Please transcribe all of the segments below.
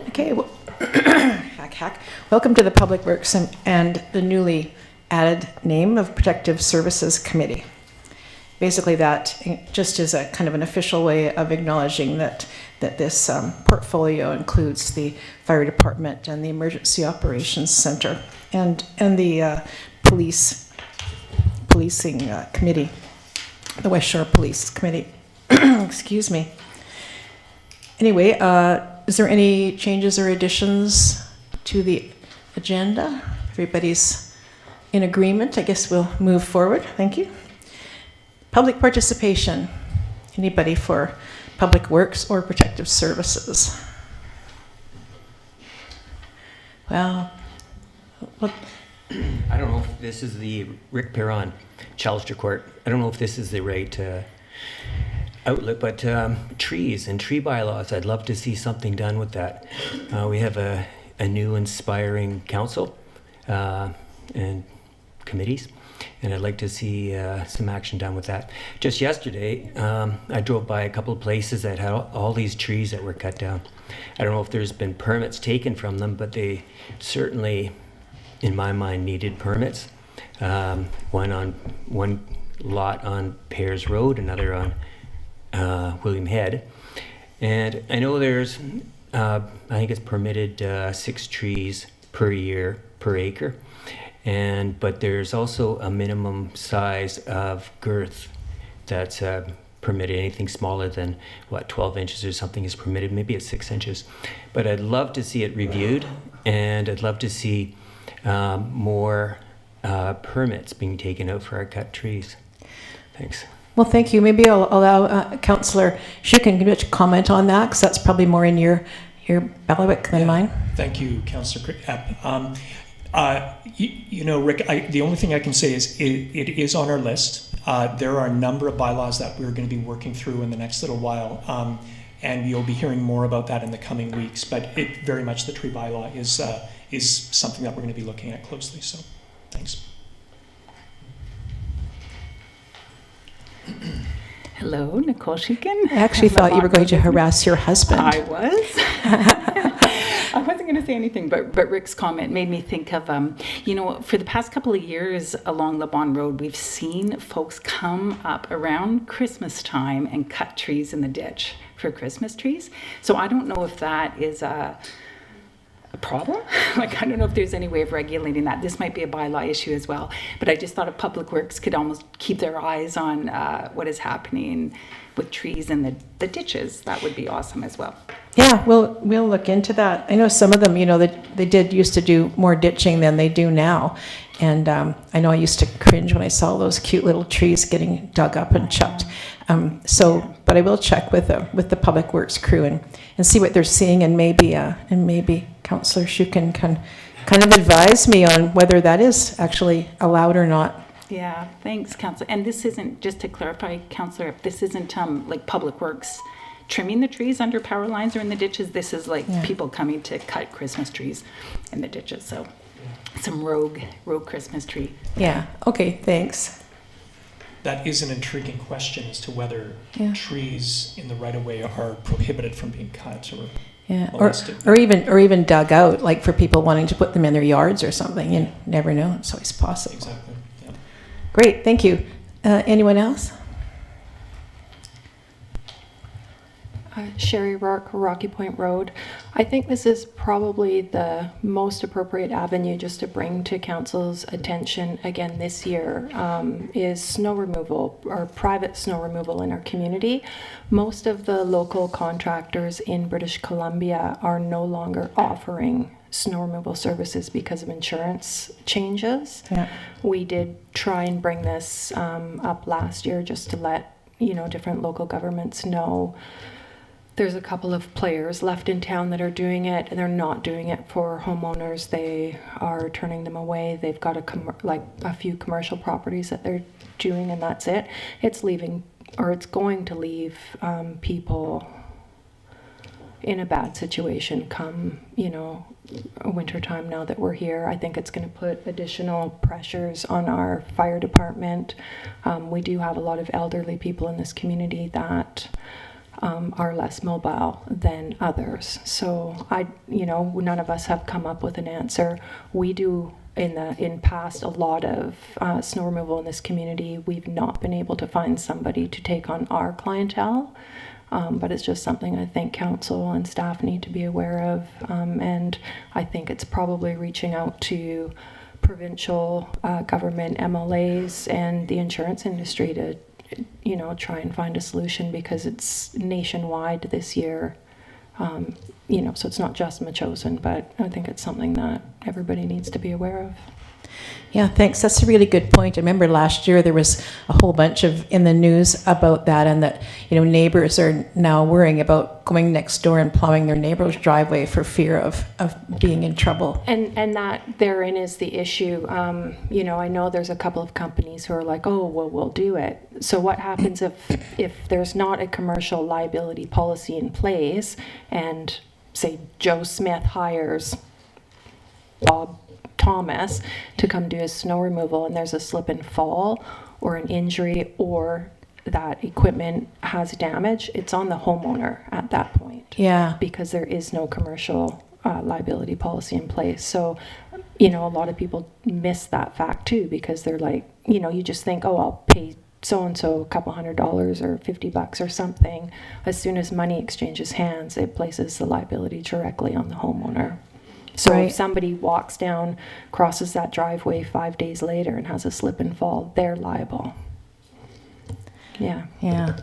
Okay, well, hack. Welcome to the Public Works and the newly added name of Protective Services Committee. Basically, that just is a kind of an official way of acknowledging that this portfolio includes the fire department and the emergency operations center and the policing committee, the West Shore Police Committee. Excuse me. Anyway, is there any changes or additions to the agenda? Everybody's in agreement. I guess we'll move forward. Thank you. Public participation. Anybody for Public Works or Protective Services? Well, I don't know if this is the Rick Perron Challenge to Court. I don't know if this is the right outlet, but trees and tree bylaws, I'd love to see something done with that. We have a new inspiring council and committees, and I'd like to see some action done with that. Just yesterday, I drove by a couple of places that had all these trees that were cut down. I don't know if there's been permits taken from them, but they certainly, in my mind, needed permits. One lot on Pears Road, another on William Head. And I know there's, I think it's permitted 6 trees per year per acre. But there's also a minimum size of girth that's permitted. Anything smaller than 12 inches or something is permitted. Maybe it's 6 inches. But I'd love to see it reviewed, and I'd love to see more permits being taken out for our cut trees. Thanks. well, thank you. Maybe I'll allow Councillor Schuken to comment on that, because that's probably more in your bailiwick than mine. Thank you, Councillor Epp. Rick, the only thing I can say is it is on our list. There are a number of bylaws that we're going to be working through in the next little while, and you'll be hearing more about that in the coming weeks. But it very much, the tree bylaw is something that we're going to be looking at closely. So, thanks. Hello, Nicole Schuken. I actually thought you were going to harass your husband. I was. I wasn't going to say anything, but Rick's comment made me think of, for the past couple of years along Le Bon Road, we've seen folks come up around Christmas time and cut trees in the ditch for Christmas trees. So I don't know if that is a problem. I don't know if there's any way of regulating that. This might be a bylaw issue as well. But I just thought if Public Works could almost keep their eyes on what is happening with trees in the ditches, that would be awesome as well. Yeah, we'll look into that. I know some of them, they did used to do more ditching than they do now. And I know I used to cringe when I saw those cute little trees getting dug up and chopped. But I will check with the Public Works crew and see what they're seeing, and maybe Councillor Schuken can kind of advise me on whether that is actually allowed or not. Yeah, thanks, Councillor. And this isn't, just to clarify, Councillor, if this isn't like Public Works trimming the trees under power lines or in the ditches, this is people coming to cut Christmas trees in the ditches. So some rogue Christmas tree. Yeah, okay, thanks. That is an intriguing question as to whether trees in the right-of-way are prohibited from being cut or molested. or even dug out, like for people wanting to put them in their yards or something. You never know. It's always possible. Exactly. Yeah. Great, thank you. Anyone else? Sherry Rourke, Rocky Point Road. I think this is probably the most appropriate avenue just to bring to Council's attention again this year is snow removal, or private snow removal in our community. Most of the local contractors in British Columbia are no longer offering snow removal services because of insurance changes. Yeah. We did try and bring this up last year just to let different local governments know. There's a couple of players left in town that are doing it, and they're not doing it for homeowners. They are turning them away. They've got a few commercial properties that they're doing, and that's it. It's going to leave people in a bad situation come, winter time now that we're here. I think it's going to put additional pressures on our fire department. We do have a lot of elderly people in this community that are less mobile than others. So none of us have come up with an answer. We do in past a lot of snow removal in this community. We've not been able to find somebody to take on our clientele. But it's just something I think council and staff need to be aware of. And I think it's probably reaching out to provincial government MLAs and the insurance industry to, try and find a solution, because it's nationwide this year. So it's not just Machosen, but I think it's something that everybody needs to be aware of. Yeah, thanks. That's a really good point. I remember last year there was a whole bunch in the news about that, and that, neighbors are now worrying about going next door and plowing their neighbor's driveway for fear of being in trouble. And that therein is the issue. I know there's a couple of companies who are like, oh, well, we'll do it. So what happens if there's not a commercial liability policy in place, and say Joe Smith hires Bob Thomas to come do his snow removal, and there's a slip and fall or an injury, or that equipment has damage, it's on the homeowner at that point. Yeah. Because there is no commercial liability policy in place. So, a lot of people miss that fact too, because they're like, you just think, oh, I'll pay so-and-so a couple $100 or $50 or something. As soon as money exchanges hands, it places the liability directly on the homeowner. So Right. if somebody walks down, crosses that driveway 5 days later and has a slip and fall, they're liable. Yeah. Yeah.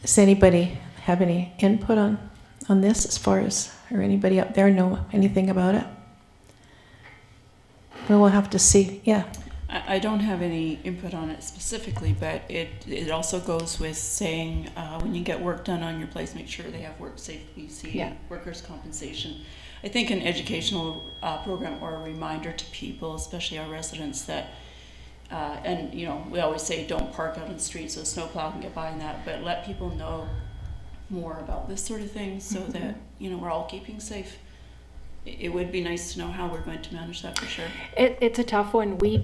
Does anybody have any input on this, as far as, or anybody up there know anything about it? Well, we'll have to see. Yeah. I don't have any input on it specifically, but it also goes with saying when you get work done on your place, make sure they have work safe BC, Yeah. workers' compensation. I think an educational program or a reminder to people, especially our residents, that and we always say don't park out in the street so a snowplow can get by in that, but let people know more about this sort of thing, so that we're all keeping safe. It would be nice to know how we're going to manage that, for sure. It's a tough one. We've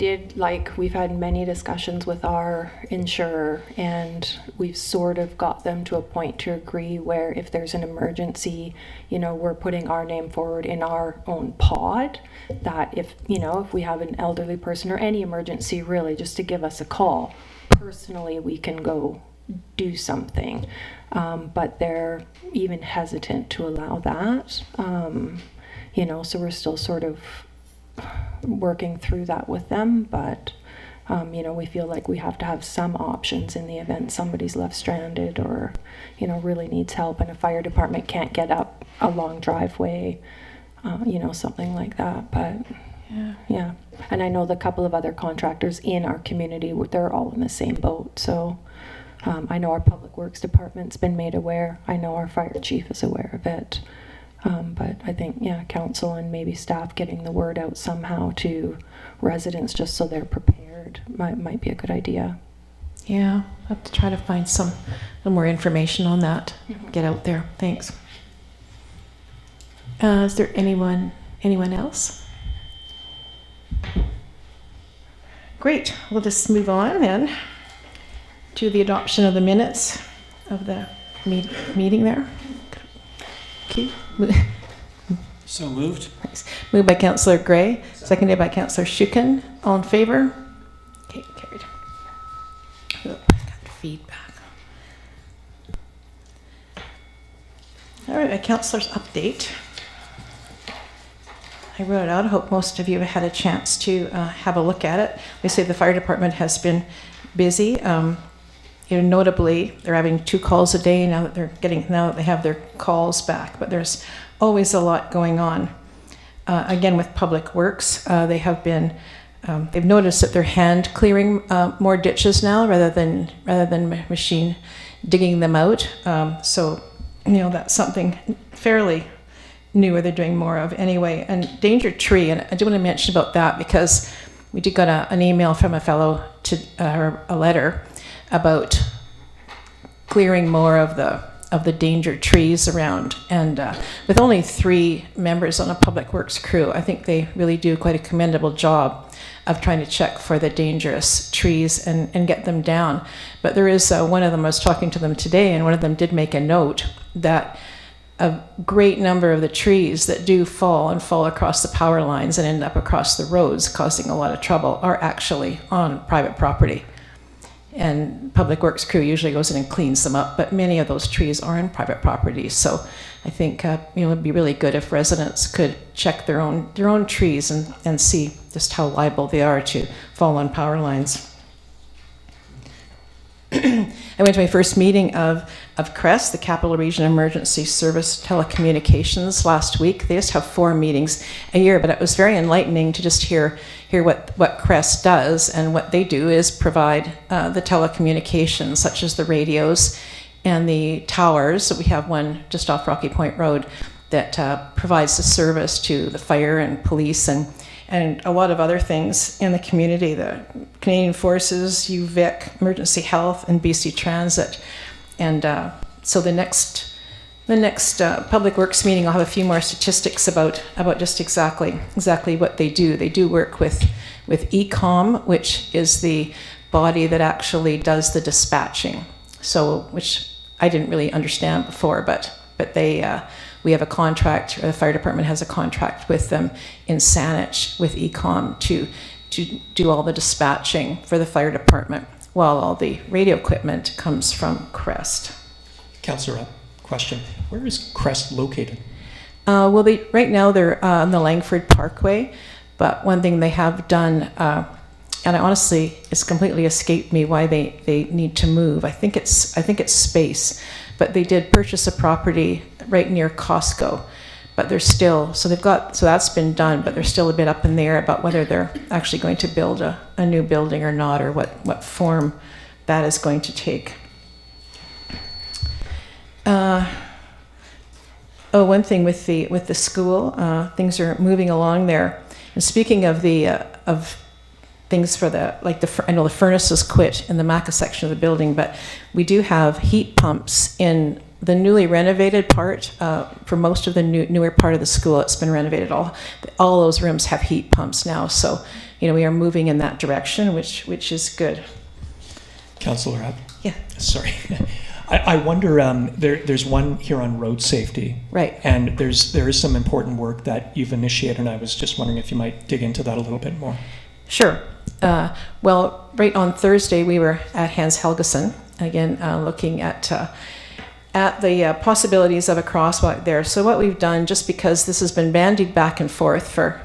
had many discussions with our insurer, and we've sort of got them to a point to agree where if there's an emergency, we're putting our name forward in our own pod, that if we have an elderly person or any emergency, really, just to give us a call. Personally, we can go do something. But they're even hesitant to allow that. So we're still sort of working through that with them, but we feel like we have to have some options in the event somebody's left stranded or really needs help, and a fire department can't get up a long driveway, something like that. But yeah, and I know the couple of other contractors in our community, they're all in the same boat. So I know our public works department's been made aware. I know our fire chief is aware of it. But I think, council and maybe staff getting the word out somehow to residents just so they're prepared might be a good idea. Yeah, I'll have to try to find a little more information on that. Get out there. Thanks. Is there anyone else? Great. We'll just move on then to the adoption of the minutes of the meeting there. Okay. So moved. Thanks. Moved by Councillor Gray, seconded by Councillor Shukin. All in favor? Okay, carried. Oh, got feedback. All right, a councillor's update. I wrote it out. I hope most of you have had a chance to have a look at it. They say the fire department has been busy. Notably, they're having 2 calls a day now that they have their calls back. But there's always a lot going on. Again, with Public Works, they have been. They've noticed that they're hand clearing more ditches now rather than machine digging them out. So that's something fairly new they're doing more of anyway. And danger tree, and I do want to mention about that because we did get an email from a fellow or a letter about clearing more of the of the danger trees around. And with only 3 members on a public works crew, I think they really do quite a commendable job of trying to check for the dangerous trees and get them down. But there is one of them, I was talking to them today, and one of them did make a note that a great number of the trees that do fall across the power lines and end up across the roads, causing a lot of trouble, are actually on private property. And public works crew usually goes in and cleans them up, but many of those trees are in private property. So I think it'd be really good if residents could check their own trees and see just how liable they are to fall on power lines. I went to my first meeting of CREST, the Capital Region Emergency Service Telecommunications, last week. They just have 4 meetings a year, but it was very enlightening to just hear what CREST does. And what they do is provide the telecommunications, such as the radios and the towers. So we have one just off Rocky Point Road that provides the service to the fire and police and a lot of other things in the community, the Canadian Forces, UVic, Emergency Health, and BC Transit. And so the next Public Works meeting, I'll have a few more statistics about just exactly what they do. They do work with ECOM, which is the body that actually does the dispatching. So, which I didn't really understand before, but they we have a contract, or the fire department has a contract with them in Saanich with ECOM to do all the dispatching for the fire department, while all the radio equipment comes from CREST. Councillor, a question. Where is CREST located? Well, right now they're on the Langford Parkway, but one thing they have done, and honestly, it's completely escaped me why they need to move. I think it's space, but they did purchase a property right near Costco, but they're still, so that's been done, but they're still a bit up in the air about whether they're actually going to build a new building or not, or what form that is going to take. One thing with the school, things are moving along there. And speaking of of things for I know the furnaces quit in the Maca section of the building, but we do have heat pumps in the newly renovated part. For most of the newer part of the school, it's been renovated. All those rooms have heat pumps now. So, we are moving in that direction, which is good. Councillor, yeah. Sorry. I wonder, there's one here on road safety. Right. And there is some important work that you've initiated, and I was just wondering if you might dig into that a little bit more. Sure. Well, right on Thursday, we were at Hans Helgeson, again, looking at the possibilities of a crosswalk there. So what we've done, just because this has been bandied back and forth for,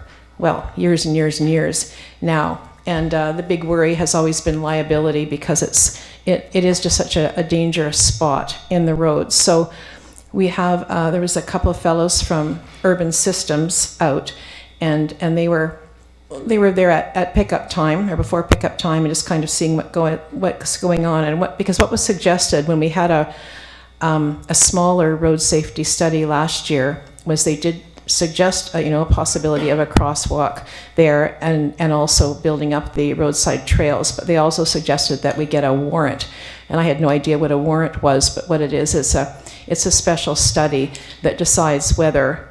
years and years and years now, and the big worry has always been liability, because it is just such a dangerous spot in the road. So we have, there was a couple of fellows from Urban Systems out, and they were there at pickup time, or before pickup time, and just kind of seeing what's going on, and because what was suggested when we had a smaller road safety study last year was they did suggest a possibility of a crosswalk there, and also building up the roadside trails, but they also suggested that we get a warrant, and I had no idea what a warrant was, but what it is, it's a special study that decides whether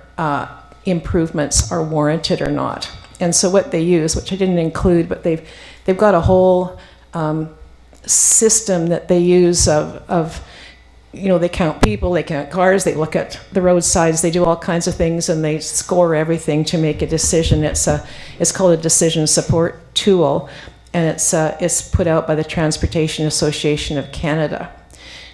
improvements are warranted or not. And so what they use, which I didn't include, but they've got a whole system that they use of they count people, they count cars, they look at the roadsides, they do all kinds of things, and they score everything to make a decision. It's called a decision support tool, and it's put out by the Transportation Association of Canada.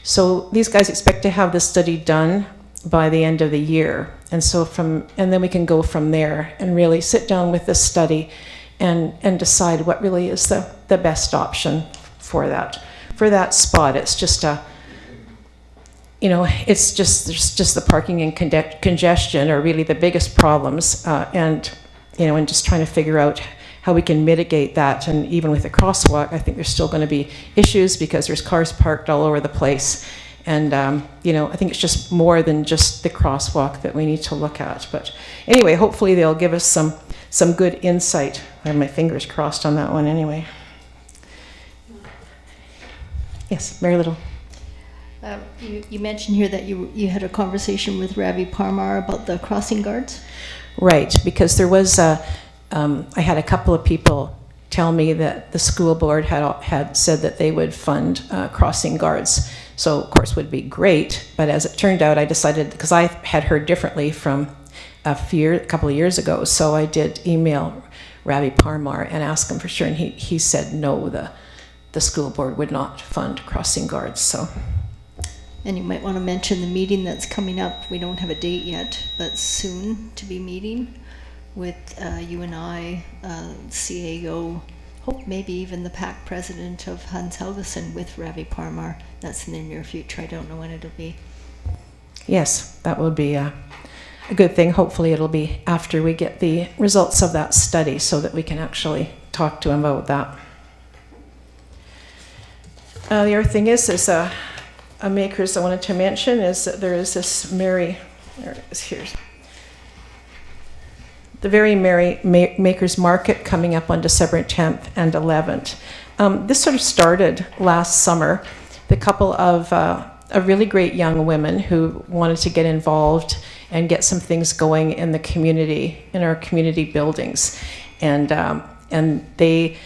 So these guys expect to have this study done by the end of the year, and then we can go from there and really sit down with this study and decide what really is the best option for that spot. It's just it's just the parking and congestion are really the biggest problems, and just trying to figure out how we can mitigate that. And even with the crosswalk, I think there's still going to be issues because there's cars parked all over the place. And, I think it's just more than just the crosswalk that we need to look at. But anyway, hopefully they'll give us some good insight. I have my fingers crossed on that one, anyway. Yes, Mary Little. You mentioned here that you had a conversation with Ravi Parmar about the crossing guards. Right, because there was I had a couple of people tell me that the school board had said that they would fund crossing guards. So of course would be great, but as it turned out, I decided, because I had heard differently from a couple of years ago, so I did email Ravi Parmar and ask him for sure, and he said no, the school board would not fund crossing guards. So. And you might want to mention the meeting that's coming up. We don't have a date yet, but soon to be meeting with you and I, CAO, hope maybe even the PAC president of Hans Helgeson with Ravi Parmar. That's in the near future. I don't know when it'll be. Yes, that will be a good thing. Hopefully it'll be after we get the results of that study so that we can actually talk to him about that. The other thing is a makers I wanted to mention is that there is this there it is here. The Very Merry Makers Market coming up on December 10th and 11th. This sort of started last summer. The couple of really great young women who wanted to get involved and get some things going in the community, in our community buildings. And they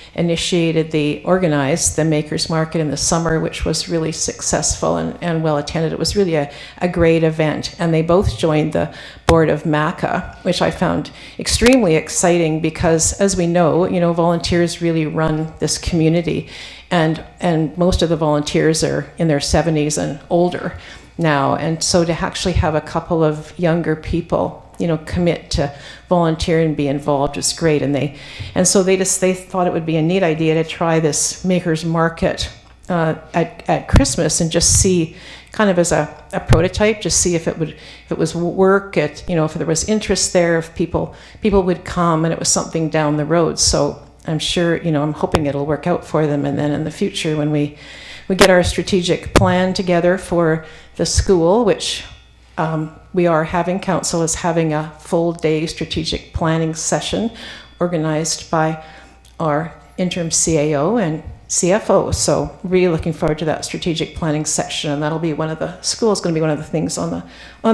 organized the Makers Market in the summer, which was really successful and well attended. It was really a great event. And they both joined the board of MACA, which I found extremely exciting because, as we know, volunteers really run this community. And most of the volunteers are in their 70s and older now. And so to actually have a couple of younger people commit to volunteer and be involved is great. And so they thought it would be a neat idea to try this Makers Market at Christmas and just see, kind of as a prototype, just see if it was work, if there was interest there, if people would come, and it was something down the road. So I'm sure, I'm hoping it'll work out for them. And then in the future, when we get our strategic plan together for the school, which we are having, council is having a full day strategic planning session organized by our interim CAO and CFO. So really looking forward to that strategic planning section, and that'll be going to be one of the things on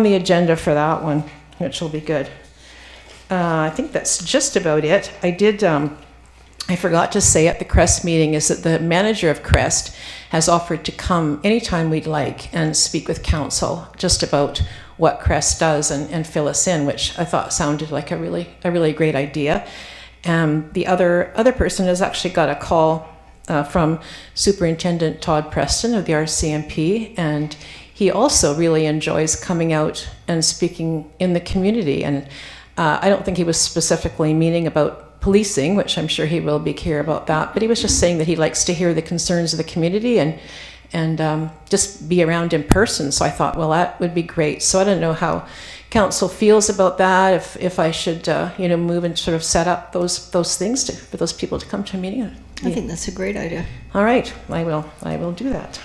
the agenda for that one, which will be good. I think that's just about it. I forgot to say at the CREST meeting is that the manager of CREST has offered to come anytime we'd like and speak with council just about what CREST does and fill us in, which I thought sounded like a really great idea. The other person has actually got a call from Superintendent Todd Preston of the RCMP, and he also really enjoys coming out and speaking in the community. And I don't think he was specifically meaning about policing, which I'm sure he will be clear about that, but he was just saying that he likes to hear the concerns of the community and just be around in person. So I thought, well, that would be great. So I don't know how council feels about that, if I should move and sort of set up those things for those people to come to a meeting. I think that's a great idea. All right, I will do that.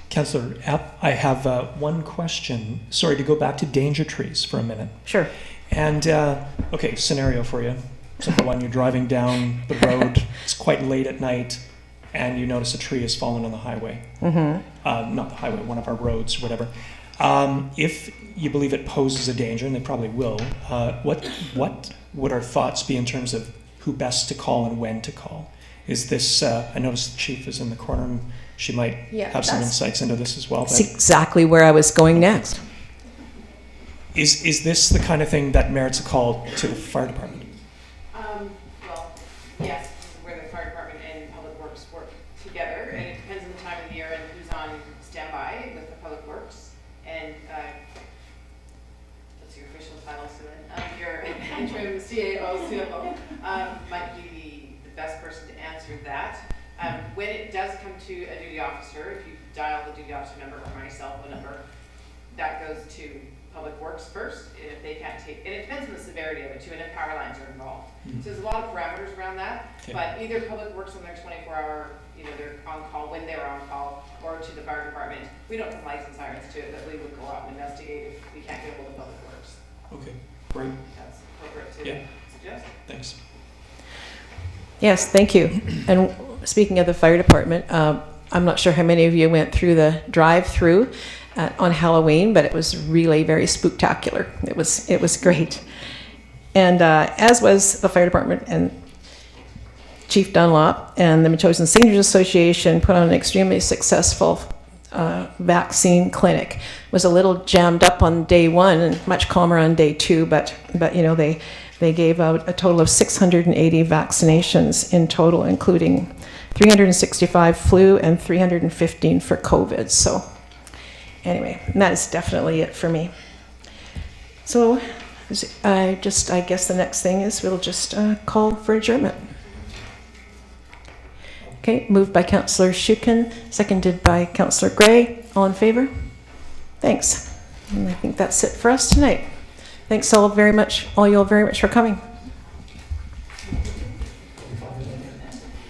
Councillor, I have one question. Sorry, to go back to danger trees for a minute. Sure. And, okay, scenario for you. Simple one, you're driving down the road, it's quite late at night, and you notice a tree has fallen on the highway. Mm-hmm. Not the highway, one of our roads, whatever. If you believe it poses a danger, and they probably will, what would our thoughts be in terms of who best to call and when to call? Is this, I noticed the chief is in the corner, and she might have some insights into this as well. That's exactly where I was going next. Is this the kind of thing that merits a call to the fire department? Well, yes, where the fire department and public works work together, and it depends on the time of the year and who's on standby with the public works. And what's your official title, Susan? Your interim CAO might be the best person to answer that. When it does come to a duty officer, if you dial the duty officer number or my cell phone number, that goes to Public Works first, and if they can't take, and it depends on the severity of it too, and if power lines are involved. Mm-hmm. So there's a lot of parameters around that, but either Public Works on their 24-hour, they're on call when they're on call, or to the fire department. We don't have license sirens to it, but we would go out and investigate if we can't get hold of Public Works. Okay, great. That's appropriate to suggest. Thanks. Yes, thank you. And speaking of the fire department, I'm not sure how many of you went through the drive-through on Halloween, but it was really very spooktacular. It was great. And as was the fire department, and Chief Dunlop and the Metchosin Seniors Association put on an extremely successful vaccine clinic. It was a little jammed up on day one and much calmer on day two, but you know, they gave out a total of 680 vaccinations in total, including 365 flu and 315 for COVID. So anyway, and that is definitely it for me. So I guess the next thing is we'll just call for adjournment. Okay, moved by Councillor Shukin, seconded by Councillor Gray. All in favor? Thanks. And I think that's it for us tonight. Thanks all you all very much for coming.